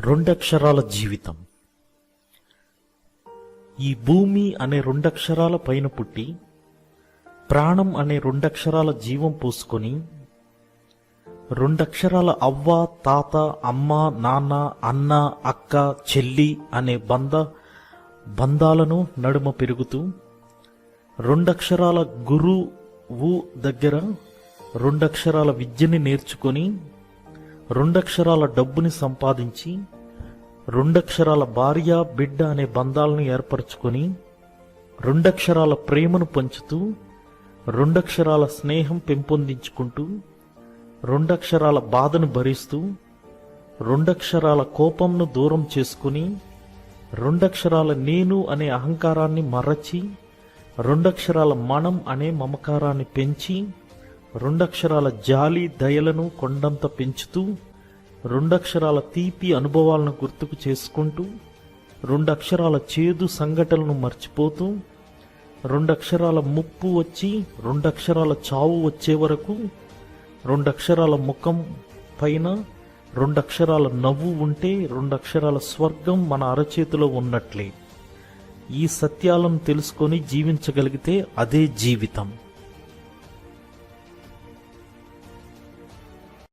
రెండక్షరాల జీవితం. ఈ భూమి అనే రెండక్షరాల పైన పుట్టి ప్రాణం అనే రెండక్షరాల జీవం పోసుకొని రెండక్షరాల అవ్వ, తాత, అమ్మ, నాన్న, అన్న, అక్క, చెల్లి అనే బంధాలను నడుమ పెరుగుతూ రెండక్షరాల గురువు దగ్గర రెండక్షరాల విద్యని నేర్చుకొని రెండక్షరాల డబ్బుని సంపాదించి రెండక్షరాల భార్య, బిడ్డ అనే బంధాలను ఏర్పరచుకొని రెండక్షరాల ప్రేమను పంచుతూ రెండక్షరాల స్నేహం పెంపొందించుకుంటూ రెండక్షరాల బాధను భరిస్తూ రెండక్షరాల కోపంను దూరం చేసుకుని రెండక్షరాల నేను అనే అహంకారాన్ని మరచి రెండక్షరాల మనం అనే మమకారాన్ని పెంచి రెండక్షరాల జాలి, దయలను కొండంత పెంచుతూ రెండక్షరాల తీపి అనుభవాలను గుర్తుకు చేసుకుంటూ రెండక్షరాల చేదు సంఘటనలను మర్చిపోతూ రెండక్షరాల ముప్పు వచ్చి రెండక్షరాల చావు వచ్చే వరకు రెండక్షరాల ముఖం పైన రెండక్షరాల నవ్వు ఉంటే రెండక్షరాల స్వర్గం మన అరచేతిలో ఉన్నట్లే. ఈ సత్యాలను తెలుసుకొని జీవించగలిగితే అదే జీవితం.